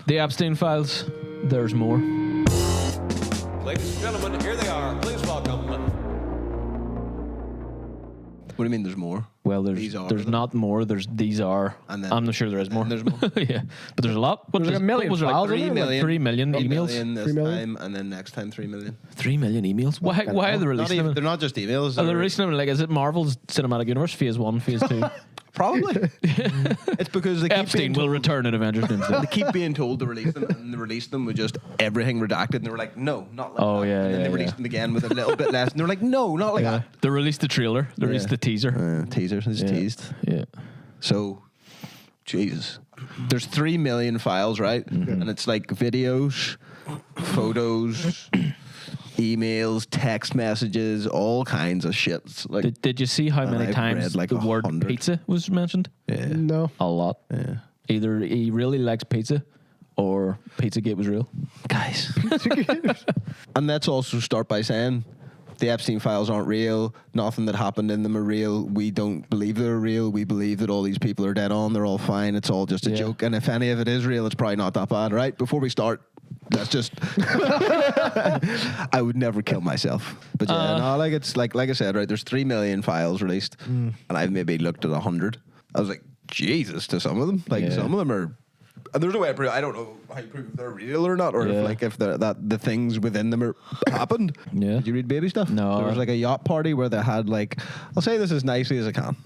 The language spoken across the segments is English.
The Epstein files. There's more. Ladies and gentlemen, here they are. Please welcome. What do you mean there's more? Well, These are there's them. not more. These are. And then- I'm not sure there is more. There's more. Yeah, but there's a lot. What There's like a million what was it, files, like isn't there? 3 million 3 emails. million this 3 million? time, and then next time 3 million. 3 million emails. Why are they releasing them? They're not just emails. Are they releasing them like? Is it Marvel's Cinematic Universe Phase 1, Phase 2? Probably. It's because they keep Epstein being will told, return in Avengers Doomsday. they keep being told to release them, and they released them with just everything redacted, and they were like, no, not like Oh, that. yeah, and then yeah, they released yeah. them again with a little bit less, and they were like, no, not like Yeah. that. They released the trailer. They released the teaser. Teasers, just Yeah. teased. Yeah. So, Jesus. There's 3 million files, right? Mm-hmm. And it's like videos, photos, emails, text messages, all kinds of shit. It's like, Did you see how And many I've times read like the word 100. pizza was mentioned? yeah. No. A lot. Yeah. Either he really likes pizza or Pizzagate was real. Guys. And let's also start by saying the Epstein files aren't real. Nothing that happened in them are real. We don't believe they're real. We believe that all these people are dead on. They're all fine. It's all just a Yeah. joke. And if any of it is real, it's probably not that bad, right? Before we start, let's just... I would never kill myself. But yeah, no, like it's like I said, right, there's 3 million files released. And I've maybe looked at 100. I was like, Jesus, to some of them. Like, Yeah. some of them are... And there's no way I prove. I don't know how you prove if they're real or not, or Yeah. if the things within them are happened. Yeah. Did you read baby stuff? No. There was like a yacht party where they had like, I'll say this as nicely as I can.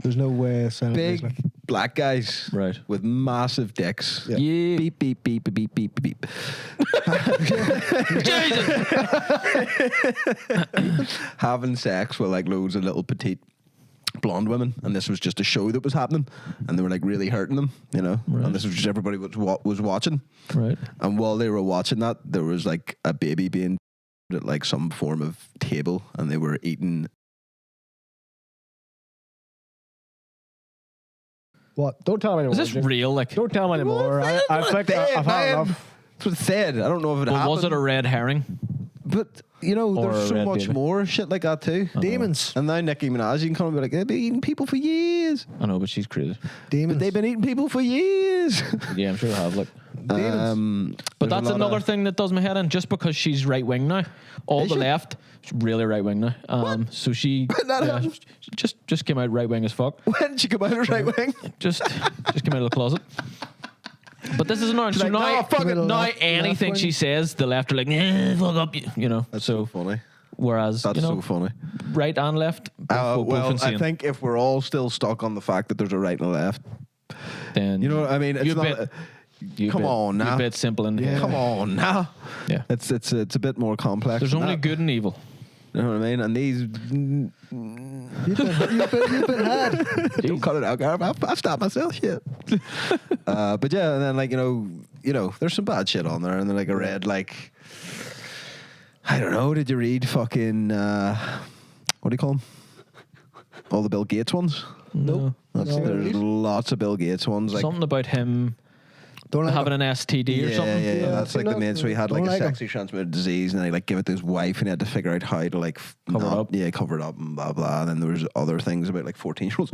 There's no way of saying Big it. black guys, Right. with massive dicks. Yeah. Yeah. Beep beep beep beep beep beep beep. Jesus! Having sex with like loads of little petite blonde women, and this was just a show that was happening, and they were like really hurting them, you know. Right. And this was just everybody was watching. Right. And while they were watching that, there was like a baby being at like some form of table, and they were eating. What? Don't tell me anymore. Is this Jim. real? Like, Don't tell me anymore. I've had enough. That's what it said. I don't know if it well, happened. was it a red herring? But you know, Or there's a so red much baby? more shit like that too. Demons. And now Nicki Minaj can come and be like, they've been eating people for years. I know, but she's crazy. Demons. But they've been eating people for years. Yeah, I'm sure they have. Like, Demons. but there's a that's lot another of- thing that does my head in. Just because she's right wing now, all Is the she? left, she's really right wing now. So she That happened? just came out right wing as fuck. When did she come out of right wing? Just came out of the closet. But this is another. So like, now, "No, fuck it." now Left- anything left she wing. says, the left are like, fuck up, you know. That's so so funny. whereas That's you know, so funny. right and left, both Well, insane. I think if we're all still stuck on the fact that there's a right and a left, then you know what I mean? It's you not. bit- you come bit- on now. you bit simple and Yeah. Come on now. Yeah. It's a bit more complex. There's than only that. good and evil. You know what I mean? And these You've been had. don't cut it out, Gareth. I've stopped myself. Shit. But yeah, and then like you know, there's some bad shit on there, and then like I read like I don't know. Did you read fucking what do you call them? All the Bill Gates ones. Nope. There's lots of Bill Gates ones. Like Something about him Don't having an STD or something. Yeah, that's I've like the seen main. that. So he had like Don't a like 'em. sexually transmitted disease, and then he like gave it to his wife, and he had to figure out how to like Cover it up. Yeah, cover it up and blah blah. And then there was other things about like 14-year-olds.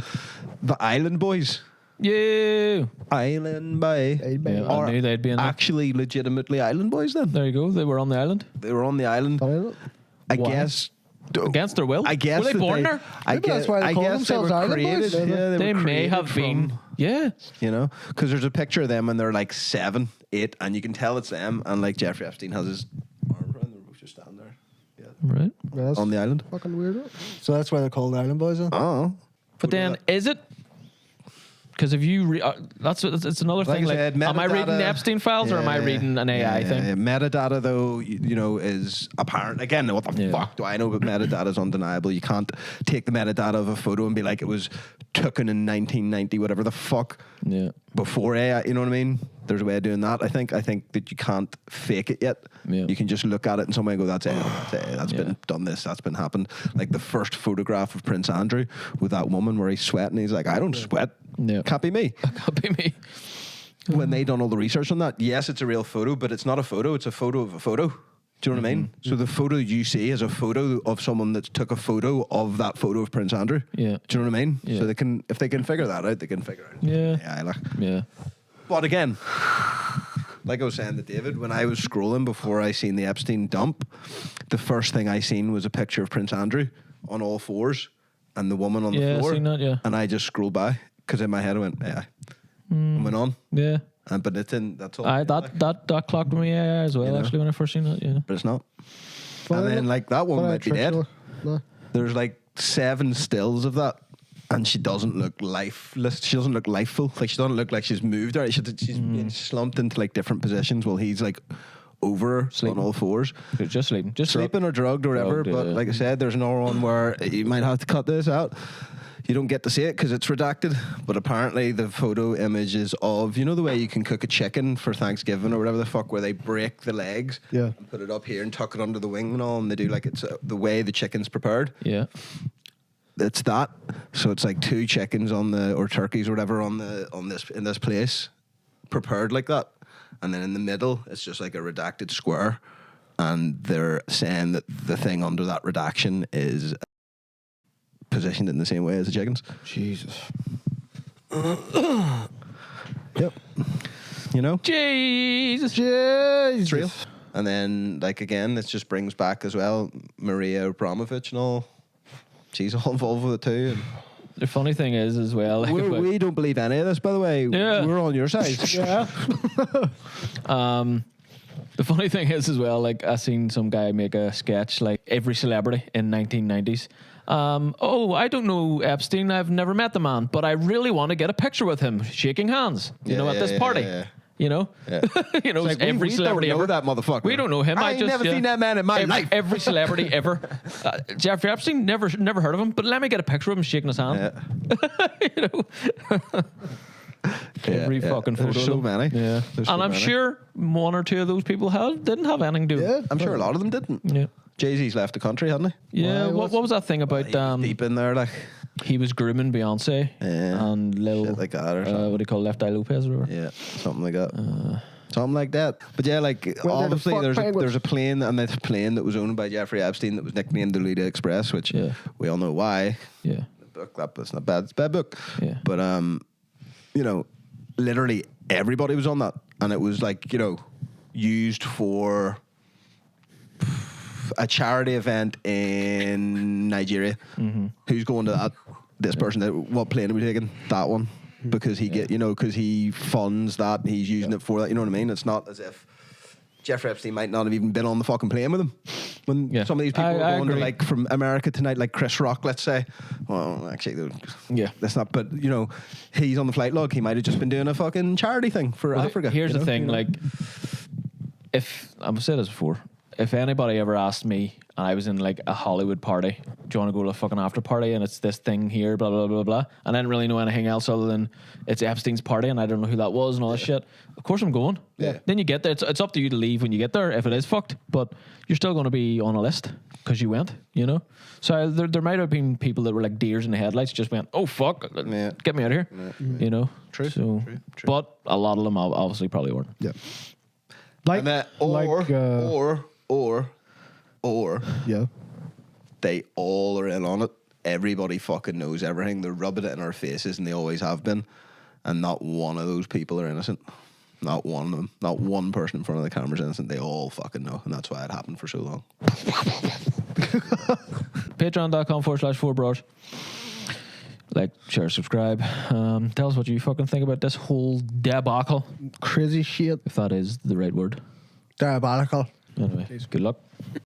The Island Boys, Yeah. Island Boy, Yeah, are I knew they'd be in that. actually legitimately Island Boys. Then There you go. They were on the island they were on the island. I Why? guess. against their will. I guess were they that born there? I Maybe guess, that's why they I call guess themselves they were Island created. Boys. Yeah, They were may have created been. from- Yeah. You know, because there's a picture of them when they're like 7, 8, and you can tell it's them. And like Jeffrey Epstein has his arms around, they're both just standing there. Yeah. Right. That's On the island. fucking weird. So that's why they're called Island Boys then? Oh. But then, is it? Because if you it's another Like thing. I Like, said, am I reading the metadata- Epstein files or am I Yeah, reading an AI yeah, thing? yeah. Metadata, though, you know, is apparent. Again, what the Yeah. fuck do I know? But metadata is undeniable. You can't take the metadata of a photo and be like, it was taken in 1990, whatever the fuck, Yeah. before AI. You know what I mean? There's a way of doing that. I think that you can't fake it yet. Yeah. You can just look at it and somebody go, that's it. That's Yeah. been done. That's been happened. Like the first photograph of Prince Andrew with that woman where he's sweating. He's like, I don't sweat. Yeah. Can't be me. Could be me. When they done all the research on that, yes, it's a real photo, but it's not a photo. It's a photo of a photo. Do you know what I mean? So the photo you see is a photo of someone that took a photo of that photo of Prince Andrew. Yeah. Do you know what I mean? Yeah. So they can, if they can figure that out, they can figure out. Yeah. Yeah. Like. Yeah. But again, like I was saying to David, when I was scrolling before I seen the Epstein dump, the first thing I seen was a picture of Prince Andrew on all fours and the woman on the Yeah, floor. seen that, yeah. And I just scrolled by because in my head I went, yeah, and went on. Yeah. But it didn't. That's all. That clocked me as well, You know? actually, when I first seen it, yeah. But it's not. Well, and then like that one well, might be dead. No. There's like 7 stills of that, and she doesn't look lifeless. She doesn't look lifeful. Like she doesn't look like she's moved. Or she's been slumped into like different positions while he's like over her Sleeping. on all fours, Just sleeping. Just sleeping or drugged or whatever. Drugged, But yeah. like I said, there's another one where you might have to cut this out. You don't get to see it because it's redacted. But apparently the photo image is of, you know, the way you can cook a chicken for Thanksgiving or whatever the fuck, where they break the legs Yeah. and put it up here and tuck it under the wing and all, and they do like it's the way the chicken's prepared. Yeah. It's that. So it's like 2 chickens or turkeys or whatever in this place, prepared like that, and then in the middle it's just like a redacted square, and they're saying that the thing under that redaction is positioned in the same way as the chickens. Jesus. Yep. You know, Jesus. it's real. And then like again, it just brings back as well Maria Abramovich and all. She's all involved with it too. And The funny thing is as well. Like, we don't believe any of this, by the way. Yeah. We're on your side. yeah. The funny thing is as well, like I seen some guy make a sketch like every celebrity in 1990s. I don't know Epstein. I've never met the man, but I really want to get a picture with him, shaking hands. You know, at this party. Yeah. You know, Yeah. you know, Like, every we celebrity don't know ever. that motherfucker. We don't know him. I ain't never seen that man in my life. Every celebrity ever. Jeffrey Epstein, never heard of him, but let me get a picture of him shaking his hand. Yeah. You know, every fucking photo. There's so of them. many. Yeah, There's so and I'm many. sure 1 or 2 of those people didn't have anything to do. Yeah. I'm sure a lot of them didn't. Yeah. Jay-Z's left the country, hasn't he? Yeah, Why, what was that thing about? He was deep in there, like He was grooming Beyonce Yeah, and little shit like that or something. what do you call Left Eye Lopez or whatever. yeah, something like that. Something like that. But yeah, like Well, they're the obviously fuck penguins. there's a plane, and this plane that was owned by Jeffrey Epstein that was nicknamed the Lolita Express, which Yeah. we all know why. Yeah, The book, that's not bad. It's a bad book. Yeah. But you know, literally everybody was on that, and it was like, you know, used for a charity event in Nigeria. Mm-hmm. Who's going to that? This person. What plane are we taking? That one. Because because he funds that. He's using it for that. You know what I mean? It's not as if Jeffrey Epstein might not have even been on the fucking plane with him. When Yeah. some of these people I are going to, agree. like, from America tonight, like Chris Rock, let's say. Well, actually, Yeah. that's not. But you know, he's on the flight log. He might have just been doing a fucking charity thing for Well, Africa. Here's you the know? thing, You know? like, if I've said this before, if anybody ever asked me, and I was in like a Hollywood party, do you want to go to a fucking after party, and it's this thing here, blah blah blah blah, and I didn't really know anything else other than it's Epstein's party, and I don't know who that was and all this shit. Of course I'm going. Yeah. Then you get there. It's up to you to leave when you get there if it is fucked, but you're still going to be on a list because you went. You know. So there might have been people that were like deers in the headlights, just went, oh fuck, Yeah. get me out of here. You know. True, So, true. but a lot of them obviously probably weren't. Yeah. Like, And that, or yeah. they all are in on it. Everybody fucking knows everything. They're rubbing it in our faces, and they always have been. And not one of those people are innocent. Not one of them. Not one person in front of the camera is innocent. They all fucking know, and that's why it happened for so long. Patreon.com/4bros. Like, share, subscribe. Tell us what you fucking think about this whole debacle, Crazy shit. if that is the right word. Diabolical. Anyway, good luck.